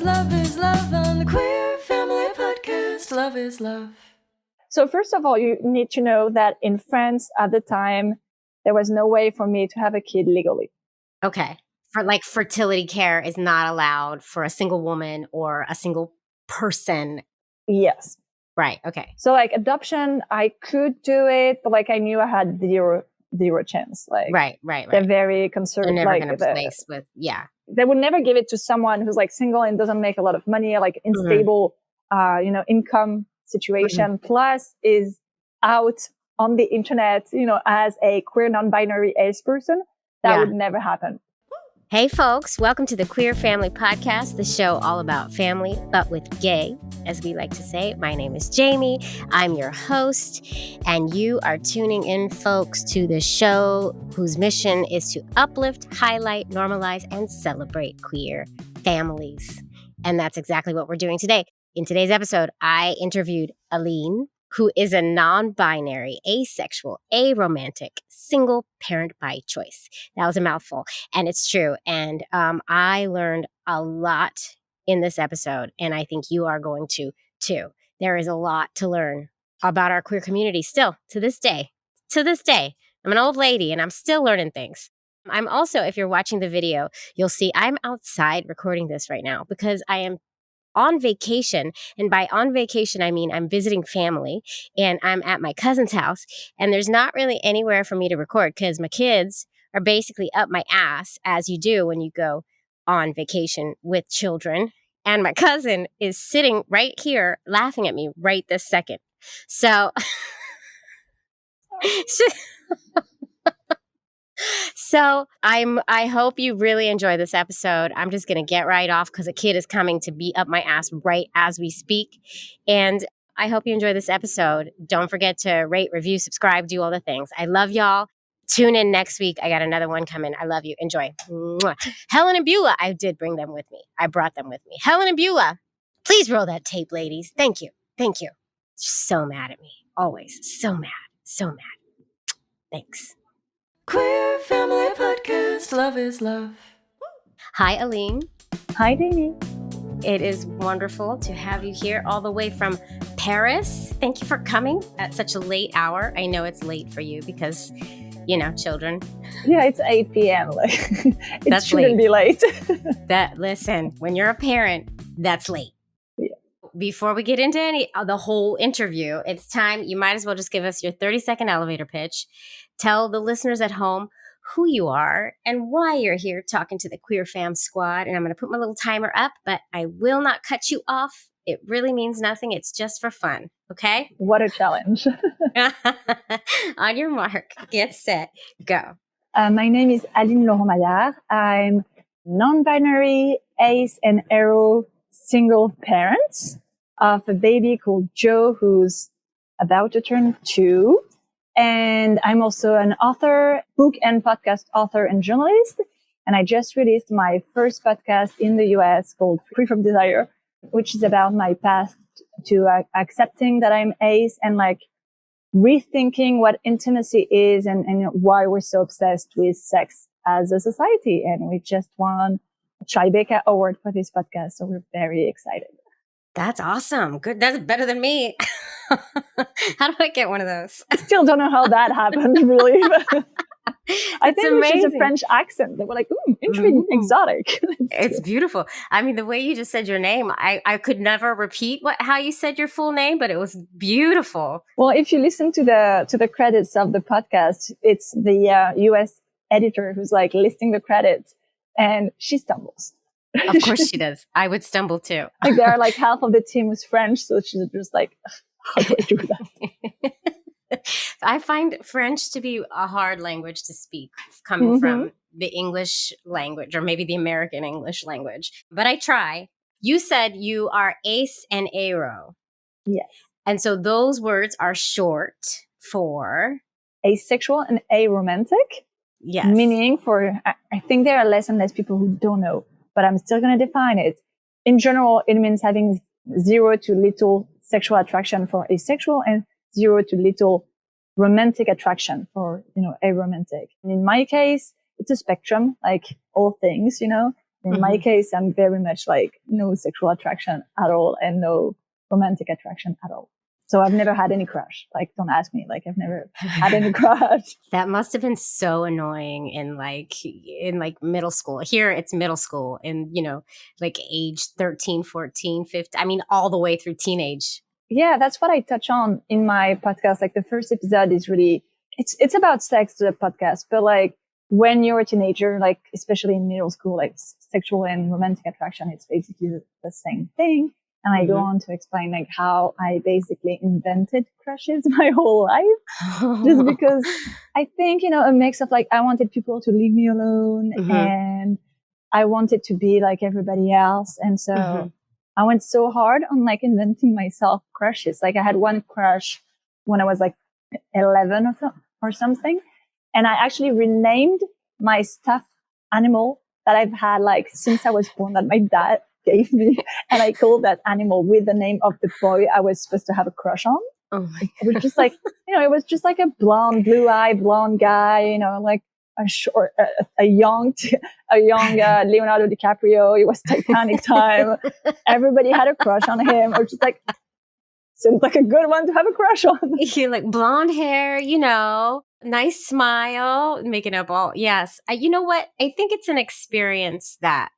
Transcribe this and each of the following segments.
is love on the Queer Family Podcast. Love is love. So first of all, you need to know that in France at the time, there was no way for me to have a kid legally. Okay. For like fertility care is not allowed for a single woman or a single person. Yes. Right. Okay. So like adoption, I could do it, but like I knew I had zero chance. Like Right. they're very conservative. They're never like going to place with, they would never give it to someone who's like single and doesn't make a lot of money, or like unstable, income situation, plus is out on the internet, as a queer non-binary ace person. That would never happen. Hey folks, welcome to the Queer Family Podcast, the show all about family, but with gay, as we like to say. My name is Jamie. I'm your host, and you are tuning in, folks, to the show whose mission is to uplift, highlight, normalize, and celebrate queer families. And that's exactly what we're doing today. In today's episode, I interviewed Aline, who is a non-binary, asexual, aromantic, single parent by choice. That was a mouthful, and it's true. And I learned a lot in this episode, and I think you are going to too. There is a lot to learn about our queer community still to this day. To this day, I'm an old lady, and I'm still learning things. I'm also, if you're watching the video, you'll see I'm outside recording this right now because I am on vacation. And by on vacation, I mean I'm visiting family and I'm at my cousin's house, and there's not really anywhere for me to record because my kids are basically up my ass, as you do when you go on vacation with children. And my cousin is sitting right here laughing at me right this second. So, So I hope you really enjoy this episode. I'm just going to get right off because a kid is coming to be up my ass right as we speak. And I hope you enjoy this episode. Don't forget to rate, review, subscribe, do all the things. I love y'all. Tune in next week. I got another one coming. I love you. Enjoy. Mwah. Helen and Beulah. I did bring them with me. I brought them with me. Helen and Beulah. Please roll that tape, ladies. Thank you. Thank you. So mad at me. Always. So mad. So mad. Thanks. Queer Family Podcast. Love is love. Hi, Aline. Hi, Jamie. It is wonderful to have you here all the way from Paris. Thank you for coming at such a late hour. I know it's late for you because, children. Yeah, it's 8 p.m. Like it shouldn't be late. Listen, when you're a parent, that's late. Yeah. Before we get into the whole interview, it's time. You might as well just give us your 30-second elevator pitch. Tell the listeners at home who you are and why you're here talking to the Queer Fam Squad. And I'm going to put my little timer up, but I will not cut you off. It really means nothing. It's just for fun. Okay? What a challenge. On your mark, get set, go. My name is Aline Mayard. I'm non-binary, Ace and Aro single parent of a baby called Joe, who's about to turn 2. And I'm also an author, book and podcast author and journalist. And I just released my first podcast in the US called Free From Desire, which is about my path to accepting that I'm ace and like rethinking what intimacy is and why we're so obsessed with sex as a society. And we just won a Tribeca Award for this podcast. So we're very excited. That's awesome. Good. That's better than me. How do I get one of those? I still don't know how that happened, really. I think amazing. It's just a French accent. They were like, intriguing, exotic. It's beautiful. I mean, the way you just said your name, I could never repeat how you said your full name, but it was beautiful. Well, if you listen to the credits of the podcast, it's the US editor who's like listing the credits, and she stumbles. Of course she does. I would stumble too. Like there are like half of the team was French, so she's just like, how do I do that? I find French to be a hard language to speak, coming from the English language or maybe the American English language. But I try. You said you are Ace and Aro. Yes. And so those words are short for? Asexual and aromantic. Yes. Meaning I think there are less and less people who don't know, but I'm still going to define it. In general, it means having 0 to little sexual attraction for asexual and 0 to little romantic attraction for, aromantic. And in my case, it's a spectrum, like all things, In my case, I'm very much like no sexual attraction at all and no romantic attraction at all. So I've never had any crush. Like, don't ask me. Like, I've never had any crush. That must have been so annoying in middle school. Here it's middle school and, like age 13, 14, 15. I mean, all the way through teenage. Yeah, that's what I touch on in my podcast. Like the first episode is really, it's about sex, the podcast, but like when you're a teenager, like especially in middle school, like sexual and romantic attraction, it's basically the same thing. And I go on to explain like how I basically invented crushes my whole life, just because I think, a mix of like, I wanted people to leave me alone and I wanted to be like everybody else. And so I went so hard on like inventing myself crushes. Like I had one crush when I was like 11 or something. And I actually renamed my stuffed animal that I've had like since I was born that my dad gave me. And I called that animal with the name of the boy I was supposed to have a crush on. Oh my God. It was just like, it was just like a blue-eyed blonde guy, like a young Leonardo DiCaprio. It was Titanic time. Everybody had a crush on him. Or just like, seems like a good one to have a crush on. You're like blonde hair, nice smile, making up all. Yes. You know what? I think it's an experience that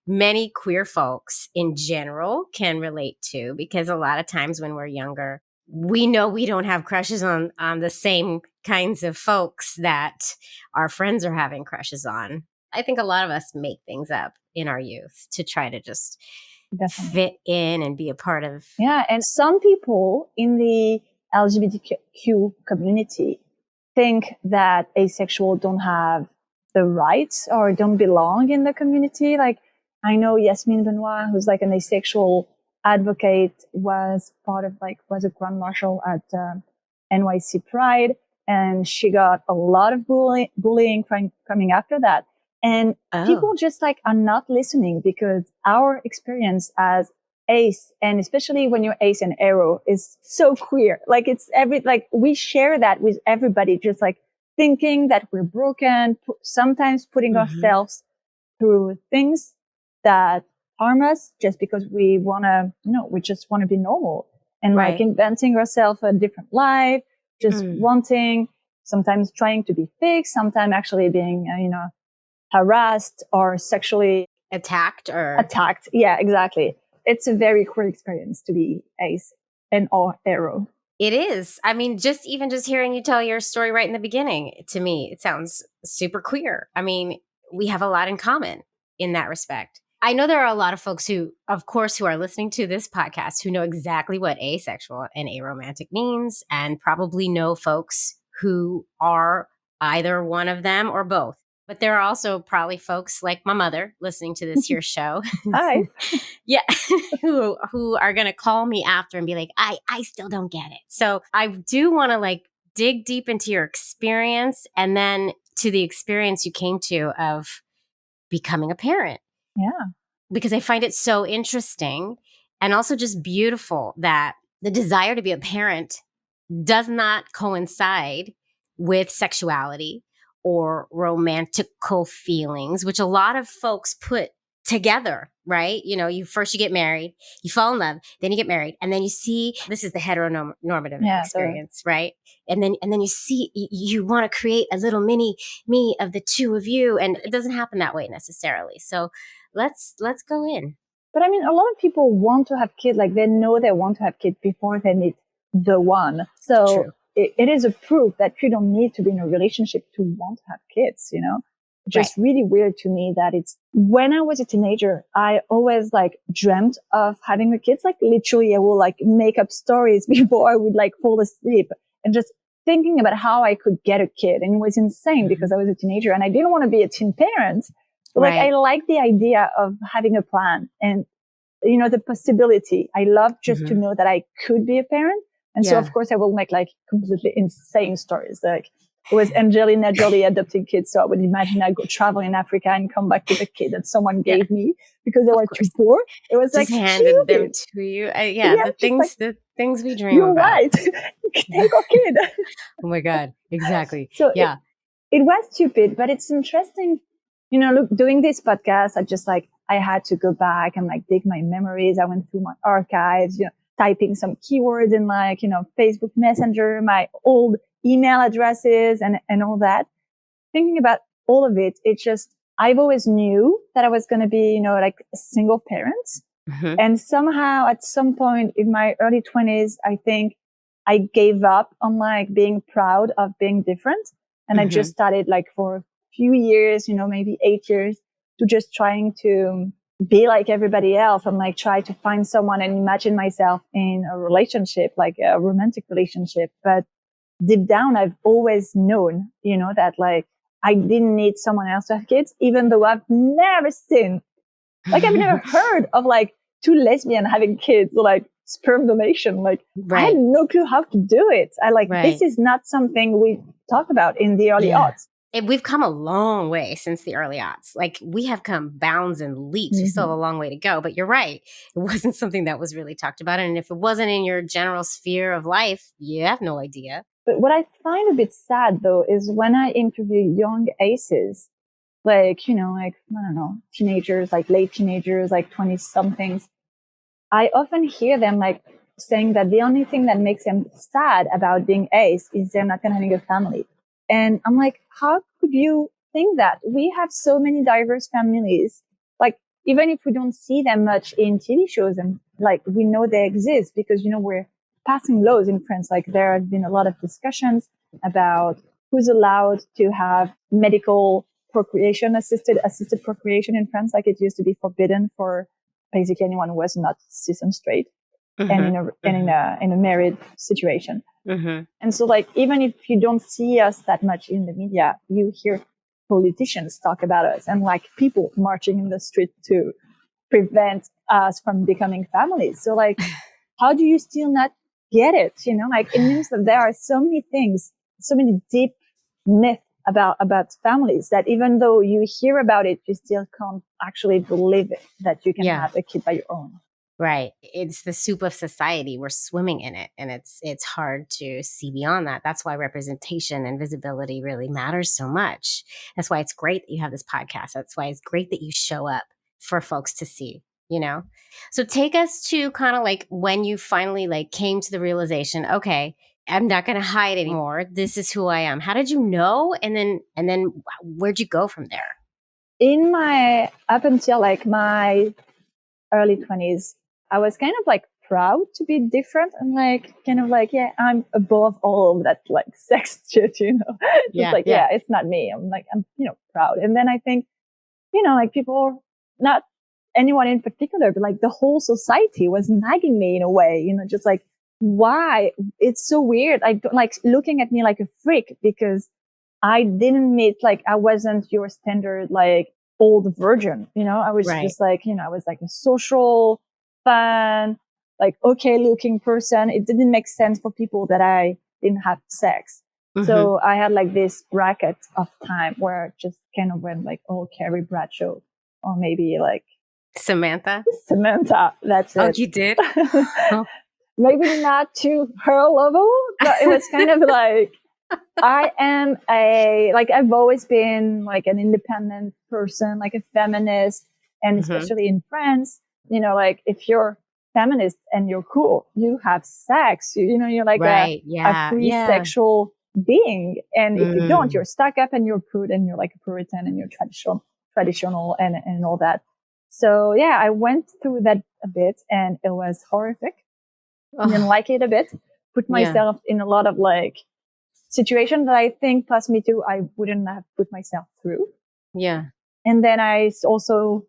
many queer folks in general can relate to, because a lot of times when we're younger, we know we don't have crushes on the same kinds of folks that our friends are having crushes on. I think a lot of us make things up in our youth to try to just fit in and be a part of. Yeah. And some people in the LGBTQ community think that asexual don't have the rights or don't belong in the community. Like I know Yasmin Benoit, who's like an asexual advocate, was a Grand Marshal at NYC Pride, and she got a lot of bullying coming after that. And people just like are not listening, because our experience as Ace, and especially when you're Ace and Aro, is so queer. Like we share that with everybody, just like thinking that we're broken, sometimes putting ourselves through things that harm us just because we just want to be normal, and like inventing ourselves a different life, just wanting, sometimes trying to be fixed, sometimes actually being, harassed or sexually attacked. Yeah, exactly. It's a very queer experience to be Ace and or Aro. It is. I mean, just hearing you tell your story right in the beginning, to me, it sounds super queer. I mean, we have a lot in common in that respect. I know there are a lot of folks who are listening to this podcast who know exactly what asexual and aromantic means, and probably know folks who are either one of them or both. But there are also probably folks like my mother listening to this here show. Hi. Yeah. who are going to call me after and be like, I still don't get it. So I do want to like dig deep into your experience, and then to the experience you came to of becoming a parent. Yeah. Because I find it so interesting, and also just beautiful that the desire to be a parent does not coincide with sexuality or romantical feelings, which a lot of folks put together, right? You get married, you fall in love, then you get married, and then you see, this is the heteronormative experience, right? And then you see, you want to create a little mini me of the two of you, and it doesn't happen that way necessarily. So let's go in. But I mean, a lot of people want to have kids, like they know they want to have kids before they meet the one. So it is a proof that you don't need to be in a relationship to want to have kids, Just really weird to me that it's, when I was a teenager, I always like dreamt of having a kid. Like literally I will like make up stories before I would like fall asleep, and just thinking about how I could get a kid. And it was insane because I was a teenager and I didn't want to be a teen parent. But like, I like the idea of having a plan and, the possibility. I love just to know that I could be a parent. And so, of course, I will make like completely insane stories. Like it was Angelina Jolie adopting kids. So I would imagine I go travel in Africa and come back with a kid that someone gave me because they were too poor. It was just like handed them to you. The things we dream you're about. Right. Take our kid. Oh my God. Exactly. So it was stupid, but it's interesting. Look, doing this podcast, I I had to go back and like dig my memories. I went through my archives, typing some keywords in like, Facebook Messenger, my old email addresses and all that. Thinking about all of it, I've always knew that I was going to be, like a single parent. Mm-hmm. And somehow at some point in my early 20s, I think I gave up on like being proud of being different. And I just started like for a few years, maybe 8 years, to just trying to be like everybody else and like try to find someone and imagine myself in a relationship, like a romantic relationship. But deep down, I've always known, that like I didn't need someone else to have kids, even though I've never heard of like two lesbians having kids or like sperm donation. Like I had no clue how to do it. This is not something we talk about in the early aughts. We've come a long way since the early aughts. Like we have come bounds and leaps. We still have a long way to go, but you're right. It wasn't something that was really talked about. And if it wasn't in your general sphere of life, you have no idea. But what I find a bit sad though, is when I interview young aces, like, I don't know, teenagers, like late teenagers, like 20 somethings, I often hear them like saying that the only thing that makes them sad about being ace is they're not going to have a family. And I'm like, how could you think that? We have so many diverse families. Like, even if we don't see them much in TV shows, and like we know they exist because, we're passing laws in France. Like there have been a lot of discussions about who's allowed to have medical procreation, assisted procreation in France. Like it used to be forbidden for basically anyone who was not cis and straight and in a married situation. And so like, even if you don't see us that much in the media, you hear politicians talk about us and like people marching in the street to prevent us from becoming families. So like, how do you still not get it? Like it means that there are so many things, so many deep myths about families that even though you hear about it, you still can't actually believe it, that you can have a kid by your own. Right. It's the soup of society. We're swimming in it. And it's hard to see beyond that. That's why representation and visibility really matters so much. That's why it's great that you have this podcast. That's why it's great that you show up for folks to see, So take us to kind of like when you finally like came to the realization, okay, I'm not going to hide anymore. This is who I am. How did you know? And then where'd you go from there? Up until like my early 20s, I was kind of like proud to be different and like kind of like, I'm above all of that like sex shit, it's not me. I'm proud. And then I think, like people, not anyone in particular, but like the whole society was nagging me in a way, just like, why? It's so weird. I don't like looking at me like a freak because I didn't meet, like, I wasn't your standard, like, old virgin, I was just like, I was like a social, fun, like, okay looking person. It didn't make sense for people that I didn't have sex. So I had like this bracket of time where I just kind of went like, oh, Carrie Bradshaw, or maybe like Samantha, that's it. Oh, you did? Maybe not to her level, but it was kind of like, I am I've always been like an independent person, like a feminist, and especially in France, like if you're feminist and you're cool, you have sex, you're like a free sexual being. And if you don't, you're stuck up and you're prude and you're like a Puritan and you're traditional and all that. So yeah, I went through that a bit and it was horrific. I didn't like it a bit, put myself in a lot of like situations that I think plus me too, I wouldn't have put myself through. Yeah. And then I also,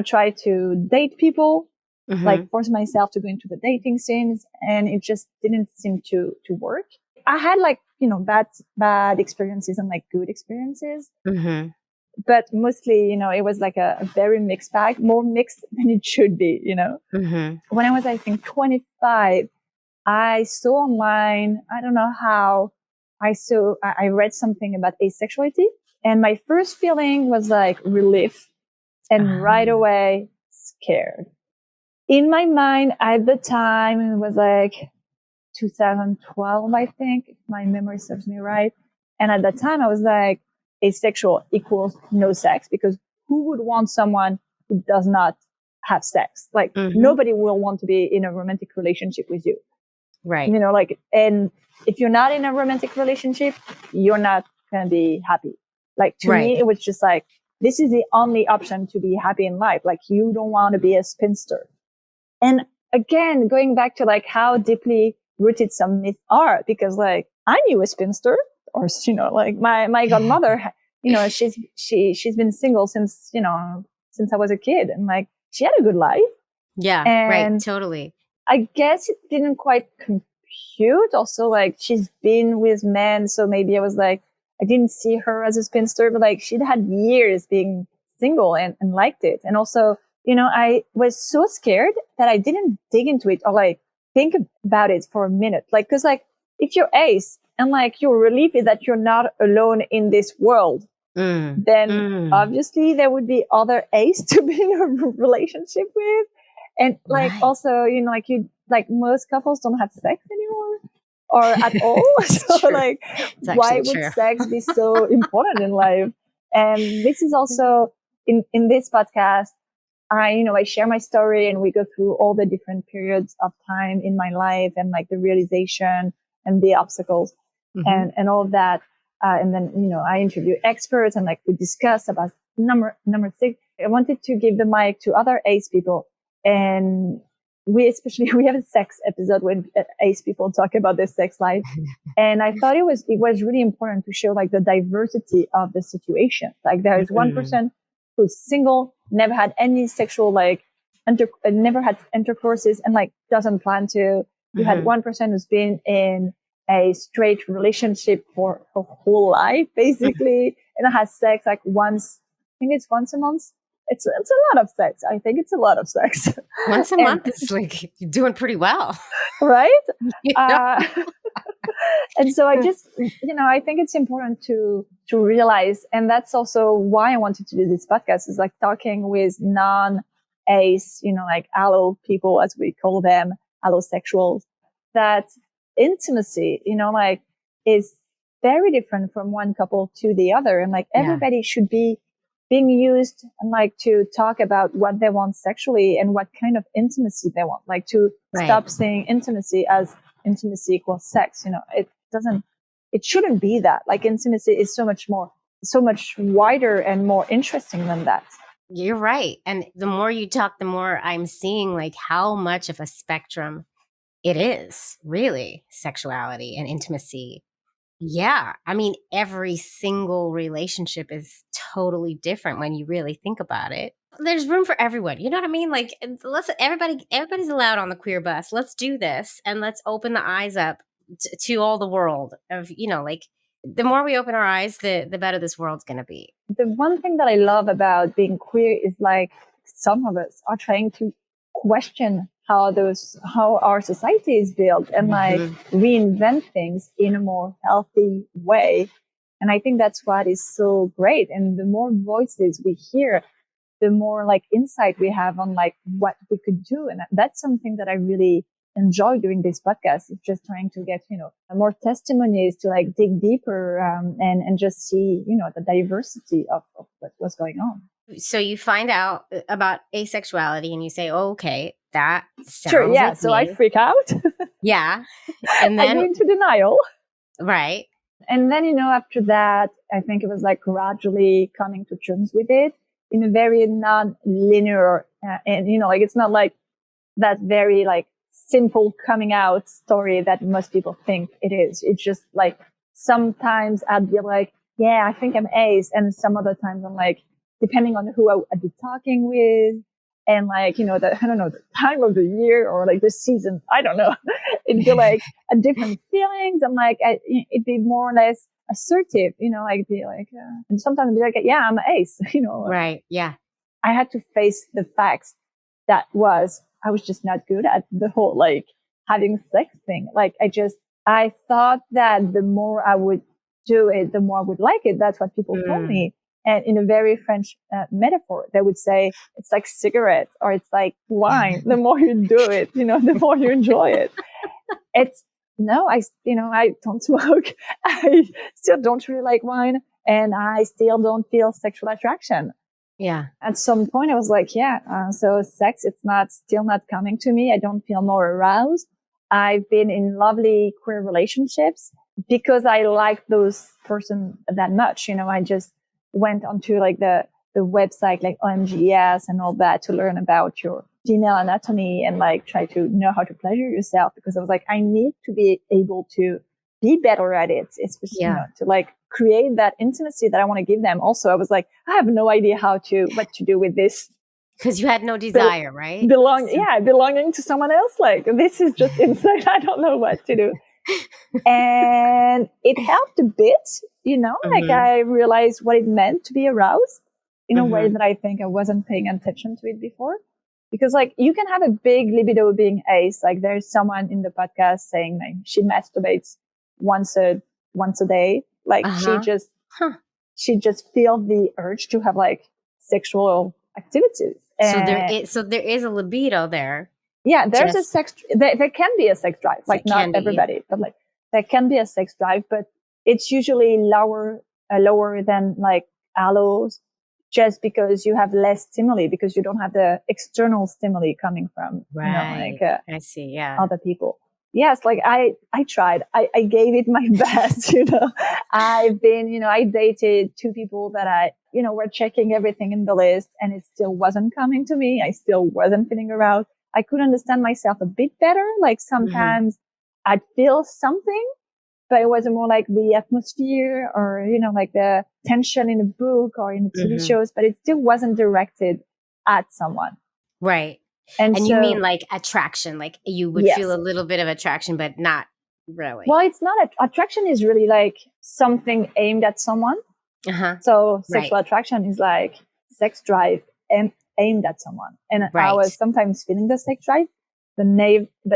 try to date people, like force myself to go into the dating scenes, and it just didn't seem to work. I had like, bad experiences and like good experiences. But mostly, it was like a very mixed bag, more mixed than it should be, When I was, I think, 25, I saw online, I don't know how, I read something about asexuality, and my first feeling was like relief and right away scared. In my mind at the time, it was like 2012, I think, if my memory serves me right. And at that time I was like, asexual equals no sex, because who would want someone who does not have sex. Like nobody will want to be in a romantic relationship with you. Right. You know, like, and if you're not in a romantic relationship, you're not going to be happy. Like to me, it was just like, this is the only option to be happy in life. Like you don't want to be a spinster. And again, going back to like how deeply rooted some myths are, because like I knew a spinster, or, you know, like my godmother, you know, she's been single since, you know, since I was a kid, and like she had a good life. Yeah. And right. Totally. I guess it didn't quite compute. Also, like she's been with men, so maybe I was like, I didn't see her as a spinster, but like she'd had years being single and liked it. And also, you know, I was so scared that I didn't dig into it or like think about it for a minute. Like, cause like if you're ace and like your relief is that you're not alone in this world, then obviously there would be other ace to be in a relationship with. And like also, you know, like you, like most couples don't have sex anymore or at all. So true. like, why would sex be so important in life? And this is also in this podcast, I share my story and we go through all the different periods of time in my life and like the realization and the obstacles and all of that. And then, you know, I interview experts and like we discuss about number 6. I wanted to give the mic to other ace people. And we have a sex episode when ace people talk about their sex life. And I thought it was really important to show like the diversity of the situation. Like there is one person who's single, never had any sexual, like, never had intercourses and like doesn't plan to. You had one person who's been in a straight relationship for her whole life, basically, and has sex like once, I think it's once a month. It's a lot of sex. I think it's a lot of sex. Once a month is like you're doing pretty well. Right? And so I just, you know, I think it's important to realize, and that's also why I wanted to do this podcast, is like talking with non-ace, you know, like allo people, as we call them, allosexuals, that intimacy, you know, like is very different from one couple to the other. And like everybody should be being used and like to talk about what they want sexually and what kind of intimacy they want, like to stop seeing intimacy as intimacy equals sex. You know, it shouldn't be that. Like intimacy is so much wider and more interesting than that. You're right. And the more you talk, the more I'm seeing like how much of a spectrum it is, really, sexuality and intimacy. Yeah. I mean, every single relationship is totally different when you really think about it. There's room for everyone. You know what I mean? Like, everybody's allowed on the queer bus. Let's do this and let's open the eyes up to all the world of, you know, like the more we open our eyes, the better this world's going to be. The one thing that I love about being queer is like some of us are trying to question how our society is built and like reinvent things in a more healthy way. And I think that's what is so great. And the more voices we hear, the more like insight we have on like what we could do. And that's something that I really enjoy doing this podcast, is just trying to get, you know, more testimonies to like dig deeper and just see, you know, the diversity of what's going on. So you find out about asexuality and you say, oh, okay, that sounds sure, yeah. like So me. I freak out. Yeah. And then I go into denial. Right. And then, you know, after that, I think it was like gradually coming to terms with it in a very non-linear, and, you know, like it's not like that very like simple coming out story that most people think it is. It's just like sometimes I'd be like, yeah, I think I'm ace. And some other times I'm like, depending on who I'd be talking with and like, you know, the time of the year or like the season, I don't know. It'd be like a different feelings. I'm like, it'd be more or less assertive, you know, like be like, and sometimes be like, yeah, I'm an ace, you know. Right. Yeah. I had to face the facts I was just not good at the whole like having sex thing. Like I thought that the more I would do it, the more I would like it. That's what people told me. And in a very French metaphor, they would say it's like cigarettes or it's like wine. The more you do it, you know, the more you enjoy it. I don't smoke. I still don't really like wine, and I still don't feel sexual attraction. Yeah. At some point I was like, so sex, it's still not coming to me. I don't feel more aroused. I've been in lovely queer relationships because I like those person that much. I just went onto like the website, like OMGS and all that, to learn about your female anatomy and like try to know how to pleasure yourself, because I was like, I need to be able to be better at it. It's just, to like create that intimacy that I want to give them. Also, I was like, I have no idea what to do with this. Because you had no desire, right? Belonging to someone else. Like, this is just insane. I don't know what to do. And it helped a bit, like I realized what it meant to be aroused in a way that I think I wasn't paying attention to it before. Because like you can have a big libido being ace. Like there's someone in the podcast saying like she masturbates once a day. Like she just feels the urge to have like sexual activities. So there is a libido there. Yeah, there's a sex. There can be a sex drive. Like not everybody, but like there can be a sex drive, but it's usually lower than like allos, just because you have less stimuli, because you don't have the external stimuli coming from I see, other people. Yes, like I tried. I gave it my best. I've been, I dated 2 people that I were checking everything in the list, and it still wasn't coming to me. I still wasn't feeling aroused. I could understand myself a bit better. Like sometimes I'd feel something, but it was more like the atmosphere or, like the tension in a book or in the TV shows, but it still wasn't directed at someone. Right. And so, you mean like attraction, like you would feel a little bit of attraction, but not really. Well, it's not attraction is really like something aimed at someone. So sexual attraction is like sex drive and aimed at someone. And I was sometimes feeling the sex drive, but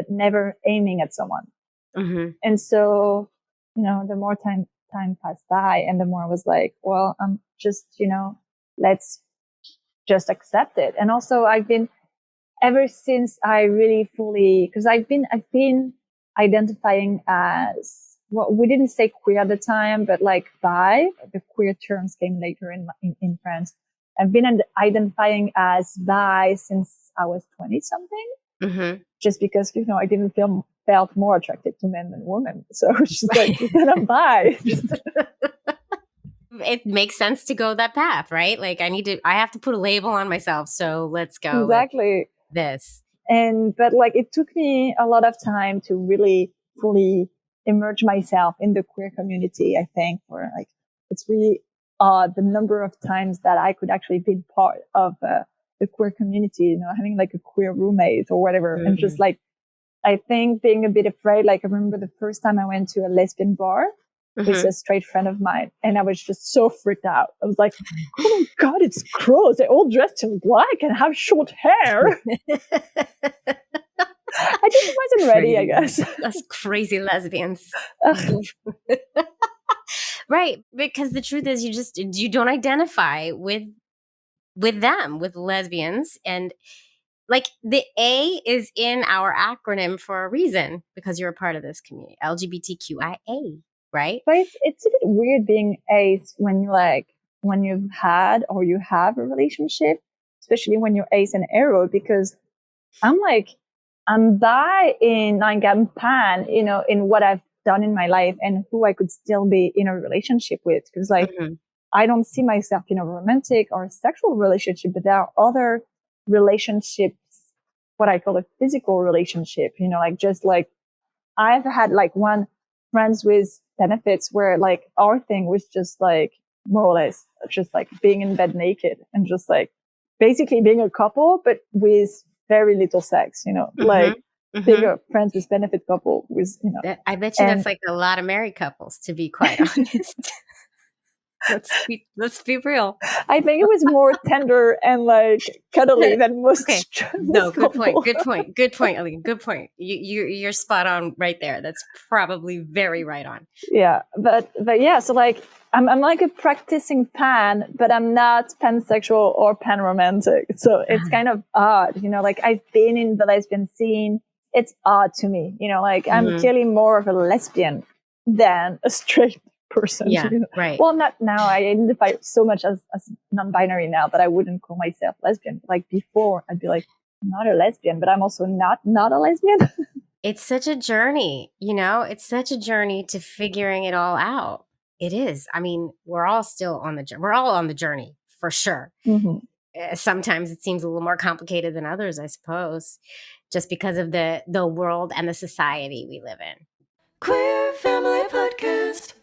never aiming at someone. And so, the more time passed by, and the more I was like, well, I'm just, let's just accept it. And also I've been, ever since I really fully, because I've been identifying as, well, we didn't say queer at the time, but like bi. The queer terms came later in France. I've been identifying as bi since I was 20 something, just because, I didn't felt more attracted to men than women. So it's just like, then I'm bi. It makes sense to go that path, right? Like I have to put a label on myself. So let's go. Exactly. This. But like it took me a lot of time to really fully immerse myself in the queer community. I think it's really odd the number of times that I could actually be part of the queer community, having like a queer roommate or whatever. And just like, I think being a bit afraid, like I remember the first time I went to a lesbian bar with a straight friend of mine, and I was just so freaked out. I was like, oh my God, it's gross. They're all dressed in black and have short hair. I just wasn't ready, I guess. That's crazy lesbians. Right. Because the truth is you don't identify with them, with lesbians. And like the A is in our acronym for a reason, because you're a part of this community, LGBTQIA, right? But it's a bit weird being ace when you've had or you have a relationship, especially when you're ace and aro, because I'm bi in I'm pan, in what I've done in my life and who I could still be in a relationship with. Because I don't see myself in a romantic or sexual relationship, but there are other relationships, what I call a physical relationship, just like I've had like one friends with benefits where like our thing was just like more or less just like being in bed naked and just like basically being a couple, but with very little sex, like being a friends with benefit couple with, I bet you that's like a lot of married couples, to be quite honest. Let's be real. I think it was more tender and like cuddly than most. Okay. No, good point, Aline. Good point. You're spot on right there. That's probably very right on. Yeah, but yeah. So like I'm like a practicing pan, but I'm not pansexual or panromantic. So it's kind of odd, like I've been in the lesbian scene. It's odd to me, like I'm clearly more of a lesbian than a straight person. Yeah, You know? right. Well, not now. I identify so much as non-binary now that I wouldn't call myself lesbian. Like before, I'd be like, I'm not a lesbian, but I'm also not a lesbian. It's such a journey, it's such a journey to figuring it all out. It is. I mean, we're all still on the journey. We're all on the journey for sure. Mm-hmm. Sometimes it seems a little more complicated than others, I suppose, just because of the world and the society we live in. Queer Family Podcast.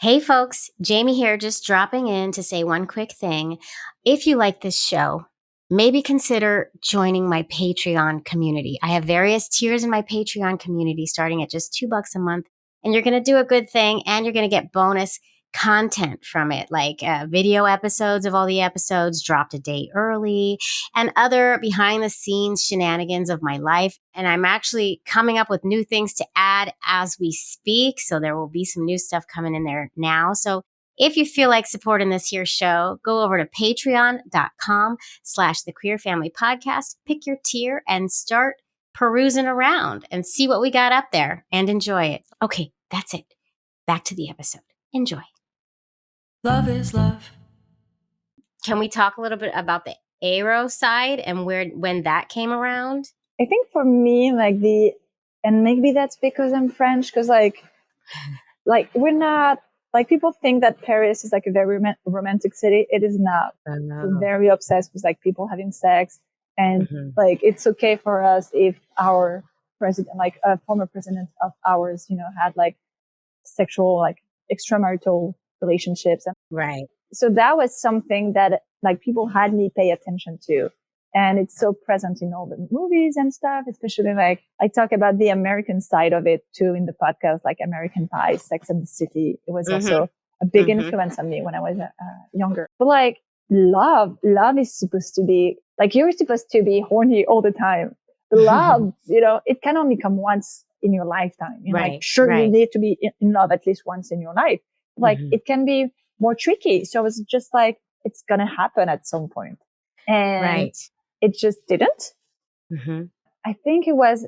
Hey folks, Jamie here, just dropping in to say one quick thing. If you like this show, maybe consider joining my Patreon community. I have various tiers in my Patreon community starting at just $2 a month, and you're going to do a good thing and you're going to get bonus content from it, like video episodes of all the episodes dropped a day early and other behind the scenes shenanigans of my life. And I'm actually coming up with new things to add as we speak. So there will be some new stuff coming in there now. So if you feel like supporting this here show, go over to patreon.com/the Queer Family Podcast, pick your tier and start perusing around and see what we got up there and enjoy it. Okay, that's it. Back to the episode. Enjoy. Love is love. Can we talk a little bit about the Aro side and when that came around? I think for me, and maybe that's because I'm French, because like we're not, like people think that Paris is like a very romantic city. It is not. We're very obsessed with like people having sex, and like it's okay for us if our president, like a former president of ours, had like sexual, like extramarital relationships. Right. So that was something that like people had me pay attention to. And it's so present in all the movies and stuff, especially like I talk about the American side of it too in the podcast, like American Pie, Sex and the City. It was also a big influence on me when I was younger. But like love is supposed to be like, you're supposed to be horny all the time. The love, it can only come once in your lifetime. Like, sure, you need to be in love at least once in your life. Like it can be more tricky. So I was just like, it's going to happen at some point. And it just didn't. I think it was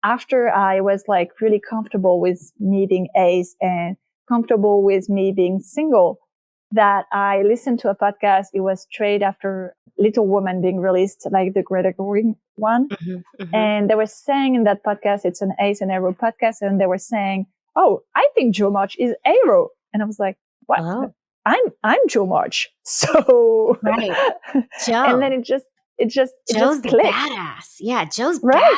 after I was like really comfortable with me being Ace and comfortable with me being single that I listened to a podcast. It was straight after Little Woman being released, like the Greta Gerwig one. And they were saying in that podcast, it's an Ace and Aro podcast. And they were saying, oh, I think Joe March is Aro. And I was like, what? Oh. I'm Joe March. So, Joe. And then it just Joe's the clicked. badass. Yeah, Joe's badass.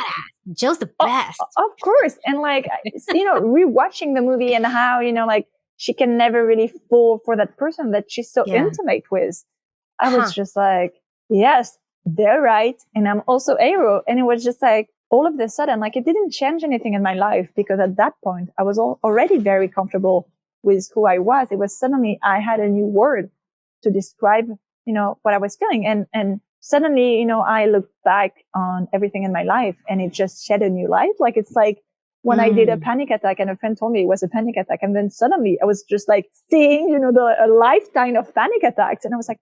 Joe's the best. Of course. And like, rewatching the movie and how, like she can never really fall for that person that she's so intimate with. I was just like, yes, they're right. And I'm also Aro. And it was just like, all of a sudden, like it didn't change anything in my life because at that point I was already very comfortable with who I was. It was suddenly I had a new word to describe, what I was feeling. And suddenly, I looked back on everything in my life and it just shed a new light. Like, it's like when I did a panic attack and a friend told me it was a panic attack. And then suddenly I was just like seeing, a lifetime of panic attacks. And I was like,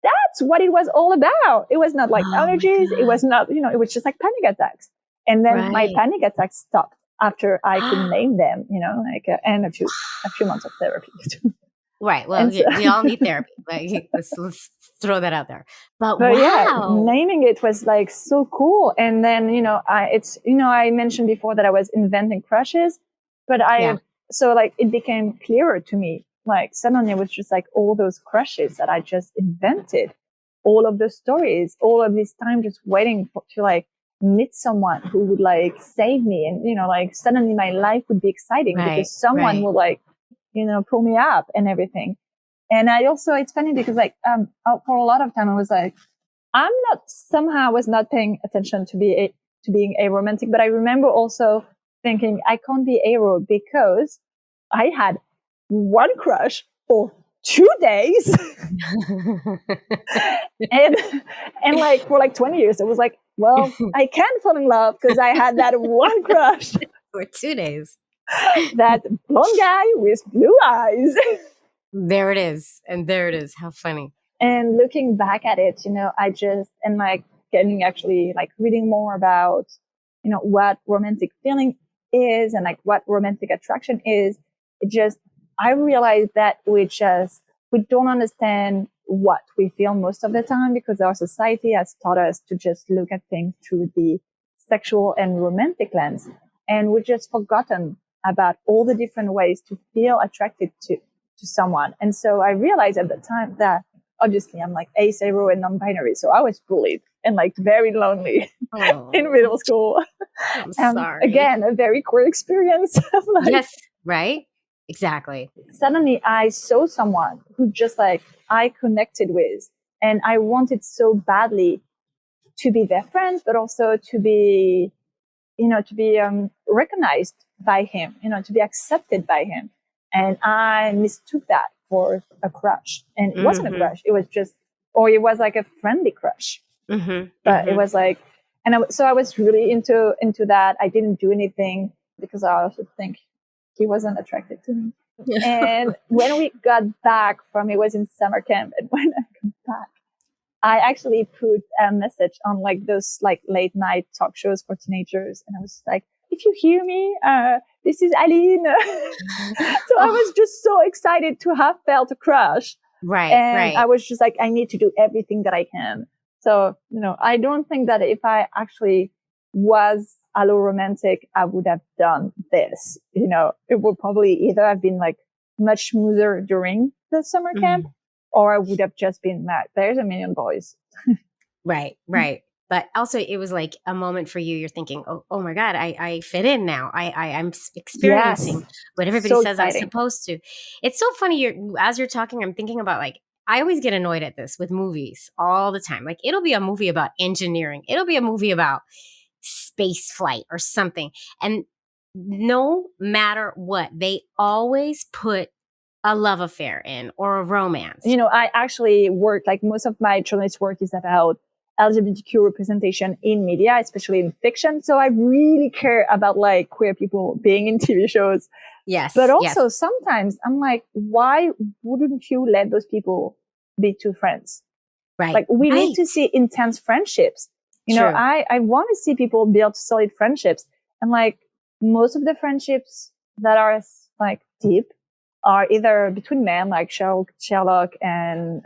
that's what it was all about. It was not like allergies. It was not, it was just like panic attacks. And then my panic attacks stopped after I could name them, and a few months of therapy. Right. Well, we all need therapy. Like, let's throw that out there. But wow. Yeah, naming it was like so cool. And then, I mentioned before that I was inventing crushes, but so like it became clearer to me. Like suddenly it was just like all those crushes that I just invented, all of the stories, all of this time just waiting to like meet someone who would like save me. And, like suddenly my life would be exciting because someone will like, pull me up and everything. And it's funny because like, for a lot of time I was like, I was not paying attention to being aromantic, but I remember also thinking I can't be aro because I had one crush for 2 days. and like for like 20 years, it was like, well, I can't fall in love because I had that one crush for 2 days. That blonde guy with blue eyes. There it is. And there it is. How funny. And looking back at it, and like getting actually like reading more about, what romantic feeling is and like what romantic attraction is, it just I realized that we don't understand what we feel most of the time because our society has taught us to just look at things through the sexual and romantic lens. And we just forgotten about all the different ways to feel attracted to someone. And so I realized at the time that obviously I'm like Ace, Aro, and non-binary. So I was bullied and like very lonely in middle school. I'm sorry. Again, a very queer experience. Like, yes, right? Exactly. Suddenly I saw someone who just like I connected with, and I wanted so badly to be their friend, but also to be, recognized by him, to be accepted by him. And I mistook that for a crush. And it wasn't a crush. It was just, or it was like a friendly crush. But it was like, so I was really into that. I didn't do anything because I also think he wasn't attracted to me. And when we got back it was in summer camp. And when I got back, I actually put a message on like those like late night talk shows for teenagers. And I was like, if you hear me, this is Aline. So I was just so excited to have felt a crush. Right. I was just like, I need to do everything that I can. So, I don't think that if I actually was aromantic, I would have done this. It would probably either have been like much smoother during the summer camp, or I would have just been mad. There's a million boys. Right. But also it was like a moment for you. You're thinking, oh my God, I fit in now. I'm experiencing what everybody says exciting. I'm supposed to. It's so funny. As you're talking, I'm thinking about like, I always get annoyed at this with movies all the time. Like it'll be a movie about engineering. It'll be a movie about space flight or something. And no matter what, they always put a love affair in or a romance. I actually work, like most of my journalist work is about LGBTQ representation in media, especially in fiction. So I really care about like queer people being in TV shows. Yes. But also sometimes I'm like, why wouldn't you let those people be two friends? Right. Like we need to see intense friendships. I want to see people build solid friendships. And like most of the friendships that are like deep are either between men, like Sherlock and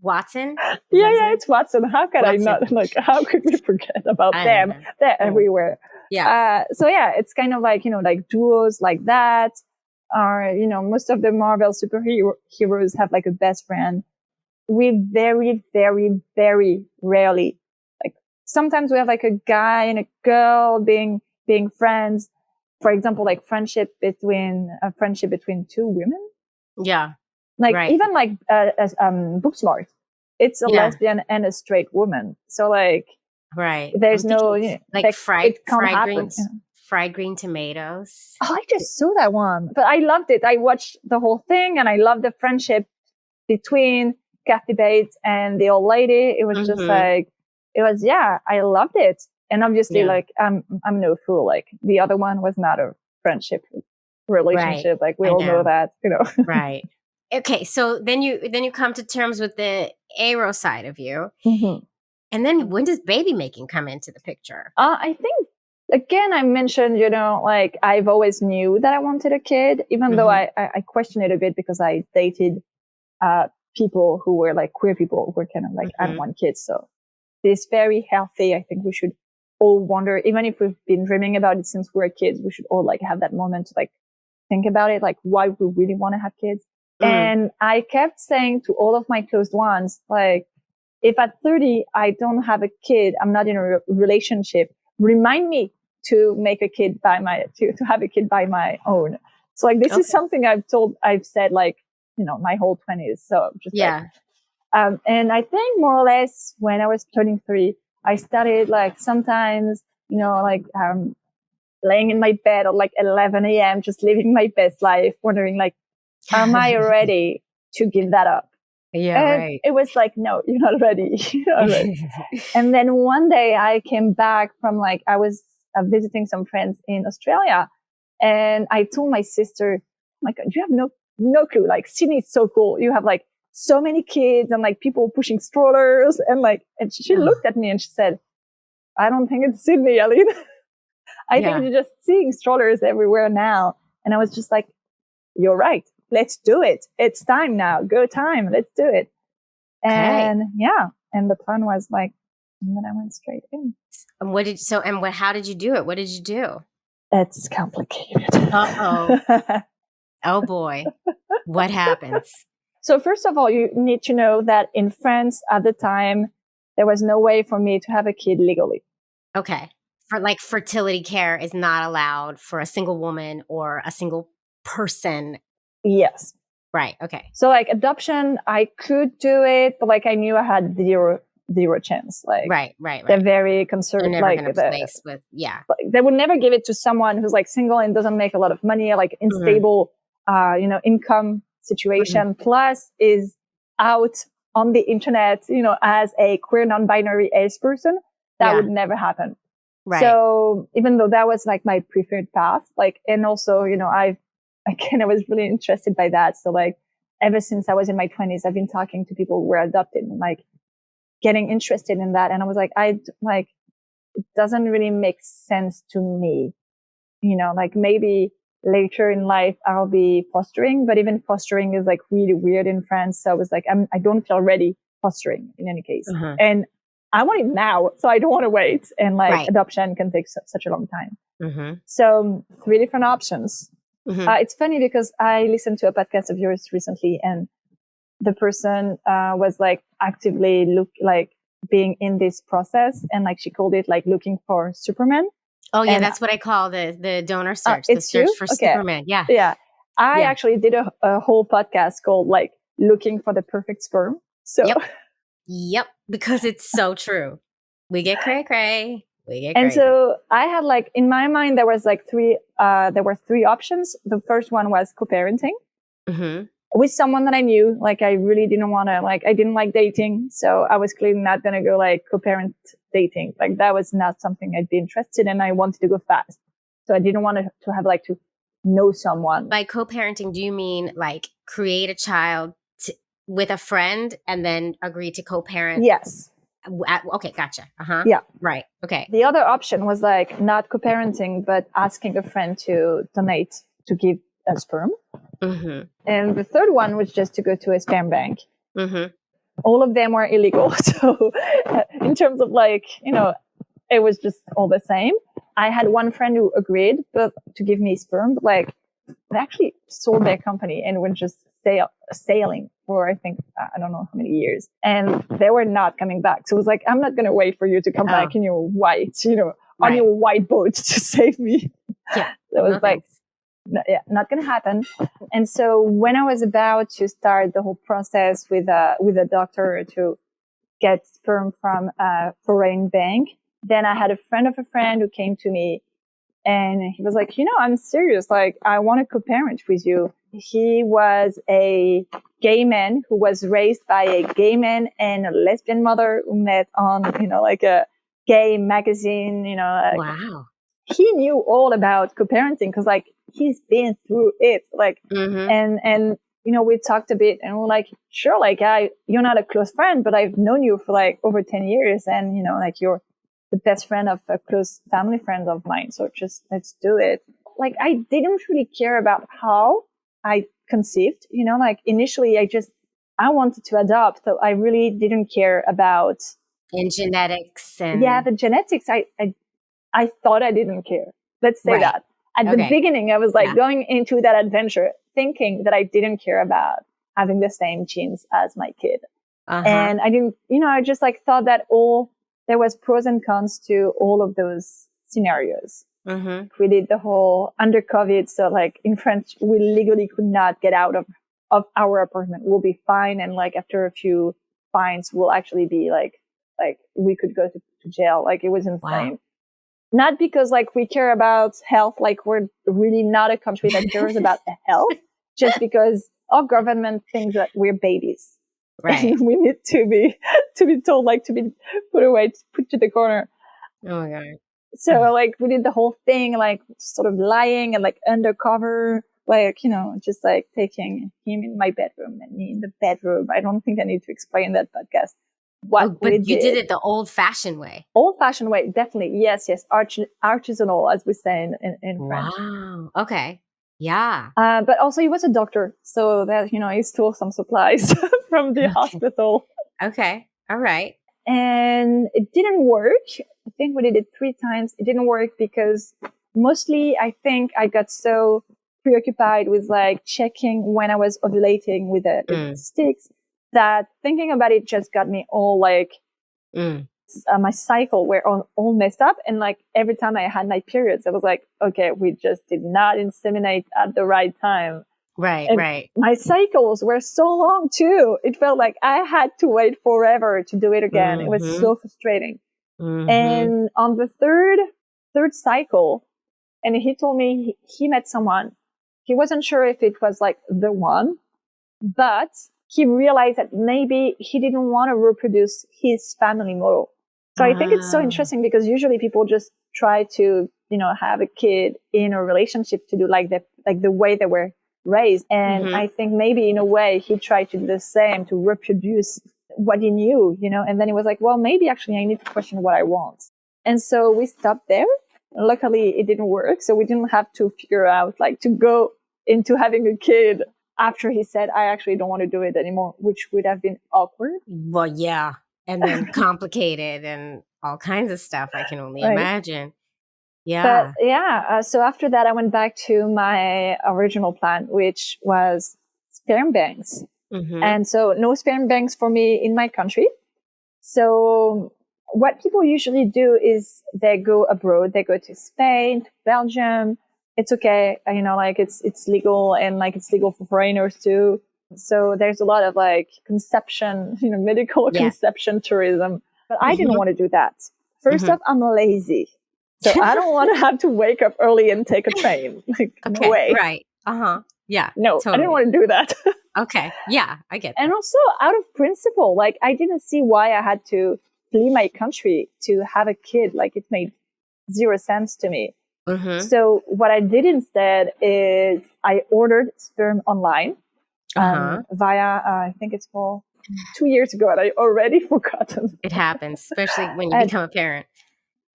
Watson. Yeah, it's Watson. How could I not? Like, how could we forget about them? They're everywhere. Yeah. So yeah, it's kind of like like duos like that. Or most of the Marvel superheroes have like a best friend. We very, very, very rarely, like sometimes we have like a guy and a girl being friends. For example, like friendship between two women. Yeah. Like even like Booksmart, it's a lesbian and a straight woman. So like there's no like fried green tomatoes. Oh, I just saw that one, but I loved it. I watched the whole thing, and I loved the friendship between Kathy Bates and the old lady. It was just like I loved it. And obviously, like I'm no fool. Like the other one was not a friendship relationship. Like we all know that, Right. Okay, so then you come to terms with the Aro side of you, and then when does baby making come into the picture? I think again I mentioned like I've always knew that I wanted a kid, even though I questioned it a bit because I dated people who were like queer people who were kind of like I don't want kids. So it's very healthy. I think we should all wonder, even if we've been dreaming about it since we were kids, we should all like have that moment to like think about it, like why we really want to have kids. And I kept saying to all of my close ones, like, if at 30 I don't have a kid, I'm not in a relationship, remind me to make a kid to have a kid by my own. So like this is something I've said like my whole 20s. So just and I think more or less when I was turning 3, I started like sometimes laying in my bed at like 11 a.m. just living my best life, wondering like, am I ready to give that up? And it was like, no, you're not ready. You're not ready. And then one day I came back from like, I was visiting some friends in Australia, and I told my sister, oh my God, you have no clue. Like Sydney is so cool. You have like so many kids and like people pushing strollers and she looked at me and she said, I don't think it's Sydney, Aline. I think you're just seeing strollers everywhere now. And I was just like, you're right. Let's do it. It's time now. Go time. Let's do it. And and the plan was like, and then I went straight in. And how did you do it? What did you do? It's complicated. Uh-oh. Oh boy. What happens? So first of all, you need to know that in France at the time, there was no way for me to have a kid legally. Okay. For like fertility care is not allowed for a single woman or a single person. Yes. Right. Okay. So like adoption, I could do it, but like I knew I had zero chance. Like right. They're very conservative. They're never like going to place with Like, they would never give it to someone who's like single and doesn't make a lot of money, like unstable, income situation. Plus is out on the internet, as a queer non-binary ace person. That would never happen. Right. So even though that was like my preferred path, like, and also, I was really interested by that. So like, ever since I was in my 20s, I've been talking to people who were adopted and like getting interested in that. And I was like, it doesn't really make sense to me. Like maybe later in life I'll be fostering, but even fostering is like really weird in France. So I was like, I don't feel ready fostering in any case. And I want it now, so I don't want to wait. And like adoption can take such a long time. So 3 different options. It's funny because I listened to a podcast of yours recently, and the person was like actively being in this process, and like she called it like looking for Superman. Oh yeah, that's what I call the donor search, the search for Superman. Yeah. Yeah. I actually did a whole podcast called like looking for the perfect sperm. So Yep, because it's so true. We get cray-cray. And so I had like, in my mind, there was like there were 3 options. The first one was co-parenting with someone that I knew. Like I really didn't want to, like, I didn't like dating. So I was clearly not going to go like co-parent dating. Like that was not something I'd be interested in. I wanted to go fast. So I didn't want to have like to know someone. By co-parenting, do you mean like create a child with a friend and then agree to co-parent? Yes. Okay, gotcha. Yeah. Right. Okay. The other option was like not co-parenting, but asking a friend to donate, to give a sperm. And the third one was just to go to a sperm bank. All of them were illegal. So in terms of like, it was just all the same. I had one friend who agreed to give me sperm, but like they actually sold their company and were just sailing for, I think, I don't know how many years. And they were not coming back. So it was like, I'm not going to wait for you to come back in your white, on your white boat to save me. Yeah. So it was like, not going to happen. And so when I was about to start the whole process with a doctor to get sperm from a foreign bank, then I had a friend of a friend who came to me and he was like, I'm serious. Like, I want to co-parent with you. He was a gay man who was raised by a gay man and a lesbian mother who met on, like a gay magazine, Wow. He knew all about co-parenting because like he's been through it. Like, and we talked a bit and we're like, sure, like you're not a close friend, but I've known you for like over 10 years and, like you're the best friend of a close family friend of mine. So just let's do it. Like I didn't really care about how I conceived, like initially I wanted to adopt. So I really didn't care about genetics and the genetics. I thought I didn't care. Let's say that at the beginning, I was like going into that adventure thinking that I didn't care about having the same genes as my kid. And I didn't, I just like thought that there was pros and cons to all of those scenarios. We did the whole under COVID. So like in France, we legally could not get out of our apartment. We'll be fine. And like after a few fines, we'll actually be like we could go to jail. Like it was insane. Wow. Not because like we care about health. Like we're really not a country that cares about the health, just because our government thinks that we're babies. Right. And we need to be told, like to be put away, put to the corner. Oh my God. So like we did the whole thing, like sort of lying and like undercover, like, just like taking him in my bedroom and me in the bedroom. I don't think I need to explain that podcast. But you did it the old fashioned way. Old fashioned way. Definitely. Yes. Artisanal, as we say in French. Wow. Okay. Yeah. But also he was a doctor, so that, he stole some supplies from the Okay. hospital. Okay. All right. And it didn't work. I think we did it 3 times. It didn't work because mostly I think I got so preoccupied with like checking when I was ovulating with the sticks that thinking about it just got me all like my cycle were all messed up. And like every time I had my periods, I was like, okay, we just did not inseminate at the right time. Right, And right. my cycles were so long too. It felt like I had to wait forever to do it again. It was so frustrating. And on the third cycle, and he told me he met someone. He wasn't sure if it was like the one, but he realized that maybe he didn't want to reproduce his family model. So I think it's so interesting because usually people just try to, have a kid in a relationship to do like the way they were raised. And I think maybe in a way he tried to do the same to reproduce what he knew, and then he was like, well, maybe actually I need to question what I want. And so we stopped there. Luckily it didn't work. So we didn't have to figure out like to go into having a kid after he said, I actually don't want to do it anymore, which would have been awkward. Well, yeah. And then complicated and all kinds of stuff. I can only Right. imagine. Yeah. But yeah, so after that, I went back to my original plan, which was sperm banks. And so no sperm banks for me in my country. So what people usually do is they go abroad, they go to Spain, to Belgium. It's okay. Like it's legal, and like it's legal for foreigners too. So there's a lot of like conception, medical conception tourism, but I didn't want to do that. First off, I'm lazy. So I don't want to have to wake up early and take a train. Like, Okay. no way. Right. Yeah. No, totally. I didn't want to do that. Okay. Yeah, I get that. And also out of principle, like I didn't see why I had to flee my country to have a kid. Like it made 0 sense to me. So what I did instead is I ordered sperm online via, I think it's called 2 years ago, and I already forgotten. It happens, especially when you become a parent.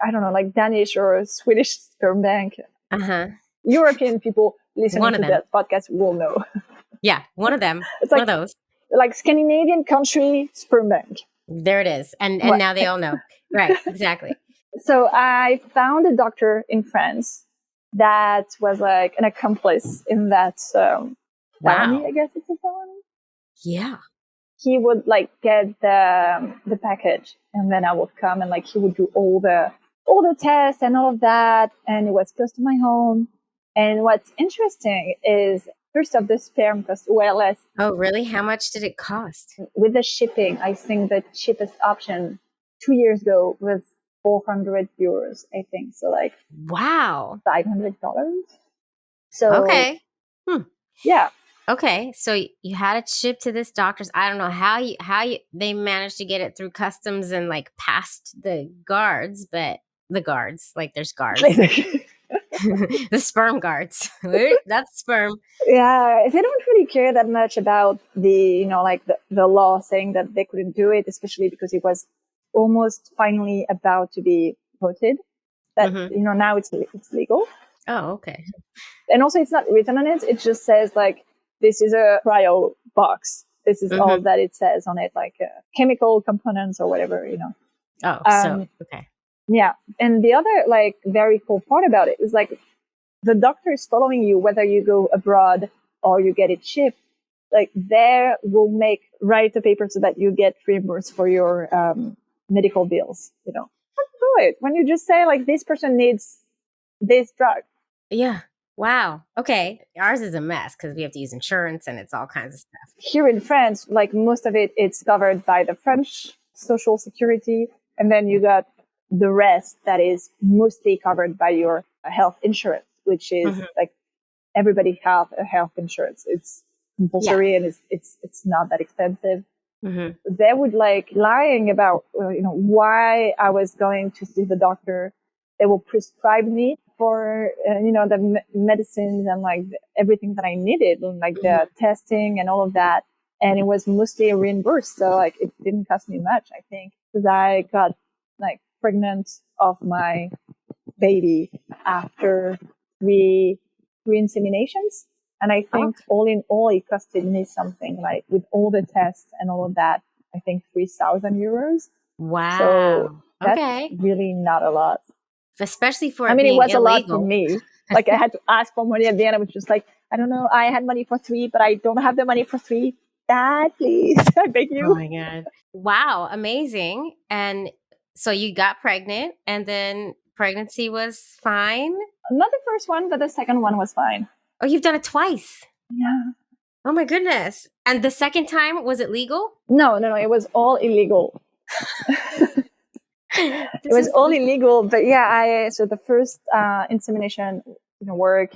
I don't know, like Danish or Swedish sperm bank. European people listening to that podcast will know. Yeah, one of them. It's one like, of those. Like Scandinavian country sperm bank. There it is. And now they all know. Right, exactly. So I found a doctor in France that was like an accomplice in that felony, I guess it's a felony. Yeah. He would like get the package, and then I would come, and like he would do all the tests and all of that, and it was close to my home. And what's interesting is, first off, the sperm cost way less. Oh, really? How much did it cost? With the shipping, I think the cheapest option 2 years ago was 400 euros, I think. So like, wow, $500. So okay, yeah. Okay, so you had it shipped to this doctor's. I don't know how they managed to get it through customs and like past the guards, but the guards, like there's guards. The sperm guards. That's sperm. Yeah, they don't really care that much about the, like the law saying that they couldn't do it, especially because it was almost finally about to be voted. That, now it's legal. Oh, okay. And also it's not written on it. It just says like, this is a trial box. This is all that it says on it, like chemical components or whatever, Oh, so, okay. Yeah. And the other like very cool part about it is like the doctor is following you, whether you go abroad or you get it shipped. Like they will write the paper so that you get reimbursed for your medical bills, Let's do it. When you just say like this person needs this drug. Yeah. Wow. Okay. Ours is a mess because we have to use insurance and it's all kinds of stuff. Here in France, like most of it's covered by the French Social Security. And then you got the rest that is mostly covered by your health insurance, which is like everybody have a health insurance. It's compulsory and it's not that expensive. They would like lying about, why I was going to see the doctor. They will prescribe me for, the medicines and like everything that I needed, and like the testing and all of that. And it was mostly reimbursed. So like it didn't cost me much, I think, because I got like pregnant of my baby after 3 3 inseminations. And I think all in all, it costed me something like with all the tests and all of that, I think 3,000 euros. Wow. So that's Okay. really not a lot. Especially for I mean, it being was illegal. a lot for me. Like I had to ask for money at the end. I was just like, I don't know. I had money for 3, but I don't have the money for 3. Dad, please, I beg you. Oh my God. Wow. Amazing. And so you got pregnant and then pregnancy was fine. Not the first one, but the second one was fine. Oh, you've done it twice. Yeah. Oh my goodness. And the second time, was it legal? No. It was all illegal. It was all illegal. But yeah, so the first insemination didn't work.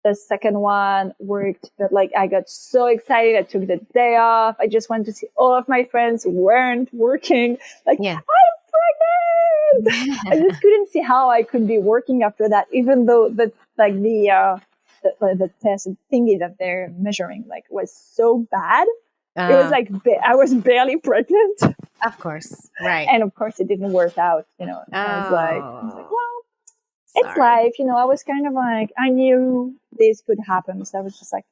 The second one worked, but like I got so excited. I took the day off. I just wanted to see all of my friends who weren't working. Like, Yeah. I'm pregnant. I just couldn't see how I could be working after that, even though the test thingy that they're measuring like was so bad. It was like I was barely pregnant. Of course, right. And of course, it didn't work out. I was like, well, it's life. I was kind of like, I knew this could happen, so I was just like,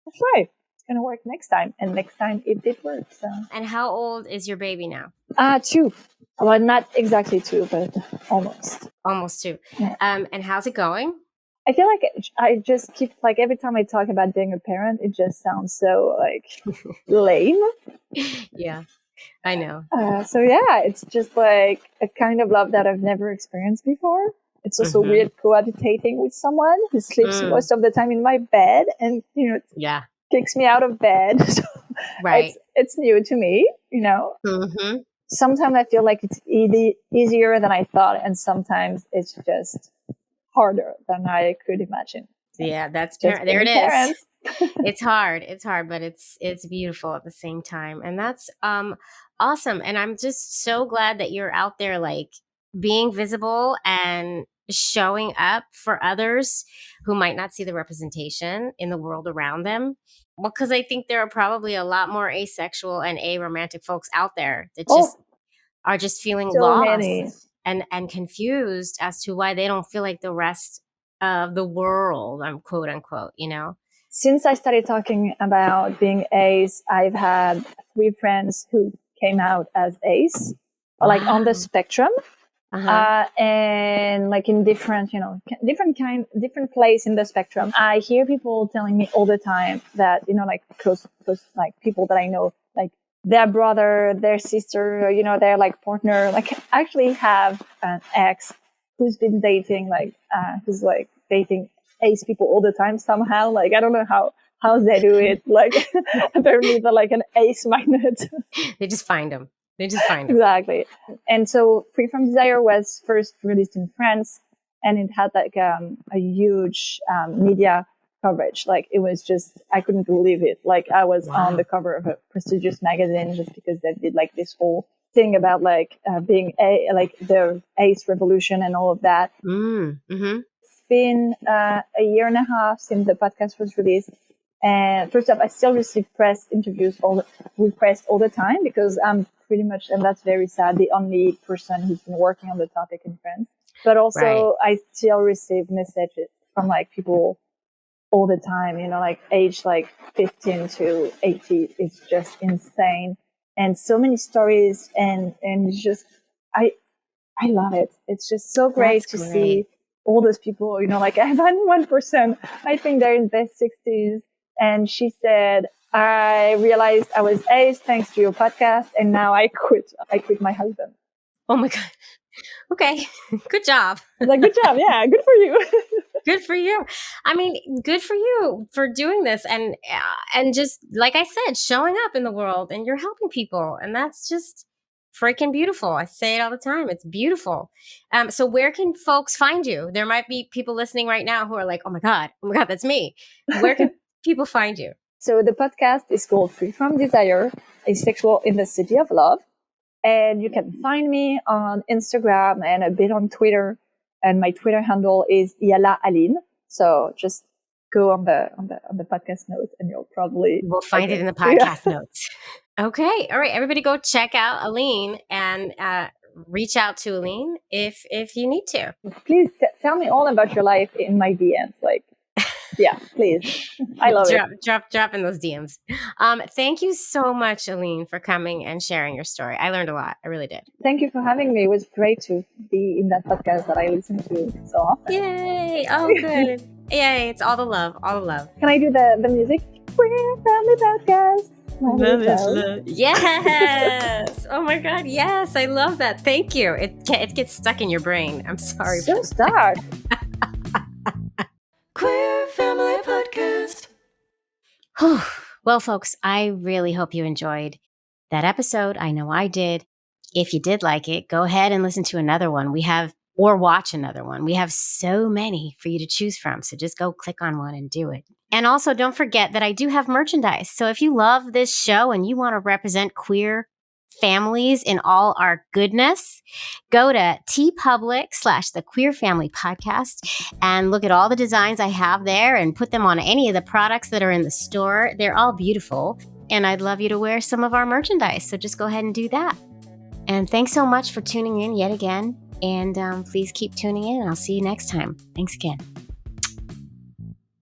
that's right. It's gonna work next time, and next time it did work. So. And how old is your baby now? 2. Well, not exactly 2, but almost. Almost 2. Yeah. And how's it going? I feel like I just keep like every time I talk about being a parent, it just sounds so like lame. Yeah, I know. So yeah, it's just like a kind of love that I've never experienced before. It's also weird cohabitating with someone who sleeps most of the time in my bed and kicks me out of bed. So right. It's new to me. Mm-hmm. Sometimes I feel like it's easier than I thought, and sometimes it's just harder than I could imagine. Yeah, that's just there it parents. is. It's hard, but it's beautiful at the same time. And that's awesome. And I'm just so glad that you're out there like being visible and showing up for others who might not see the representation in the world around them. Well, because I think there are probably a lot more asexual and aromantic folks out there that just are just feeling so lost. Many. And confused as to why they don't feel like the rest of the world, quote unquote, Since I started talking about being ace, I've had 3 friends who came out as ace, or like on the spectrum, and like in different place in the spectrum. I hear people telling me all the time that, like close, like people that I know, like their brother, their sister, their like partner, like actually have an ex who's been dating, who's like dating ace people all the time somehow. Like, I don't know how they do it. Like, apparently they're like an ace magnet. They just find them. Exactly. And so Free From Desire was first released in France, and it had like a huge media coverage. Like, it was just, I couldn't believe it. Like, I was on the cover of a prestigious magazine just because they did like this whole thing about like being like the ace revolution and all of that. Mm-hmm. It's been a year and a half since the podcast was released. And first off, I still receive press interviews with press all the time, because I'm pretty much, and that's very sad, the only person who's been working on the topic in France. But also I still receive messages from like people all the time, like age like 15 to 80. It's just insane. And so many stories, and it's just, I love it. It's just so great to see all those people, like I have one person, I think they're in their 60s. And she said, I realized I was ace thanks to your podcast, and now I quit my husband. Oh my God. Okay. Good job. Like, good job. Yeah. Good for you. Good for you. I mean, good for you for doing this and just, like I said, showing up in the world, and you're helping people. And that's just freaking beautiful. I say it all the time. It's beautiful. So where can folks find you? There might be people listening right now who are like, oh my God, that's me. Where can people find you? So the podcast is called Free From Desire, Asexual in the City of Love. And you can find me on Instagram and a bit on Twitter. And my Twitter handle is Yala Aline. So just go on the podcast notes, and we'll find it in the podcast notes. Okay. All right. Everybody go check out Aline and reach out to Aline if you need to. Please tell me all about your life in my DMs. Like, Yeah, please. I love it. Drop in those DMs. Thank you so much, Aline, for coming and sharing your story. I learned a lot. I really did. Thank you for having me. It was great to be in that podcast that I listen to so often. Yay. Oh, good. Yay. It's all the love. All the love. Can I do the music? Queer Family Podcast. Love. Yes. Oh my God. Yes. I love that. Thank you. It gets stuck in your brain. I'm sorry. So stuck. Queer Family Podcast. Well, folks, I really hope you enjoyed that episode. I know I did. If you did like it, go ahead and listen to another one. Or watch another one. We have so many for you to choose from. So just go click on one and do it. And also don't forget that I do have merchandise. So if you love this show and you want to represent queer families in all our goodness, go to tpublic/the Queer Family Podcast and look at all the designs I have there and put them on any of the products that are in the store. They're all beautiful. And I'd love you to wear some of our merchandise. So just go ahead and do that. And thanks so much for tuning in yet again. And please keep tuning in. I'll see you next time. Thanks again.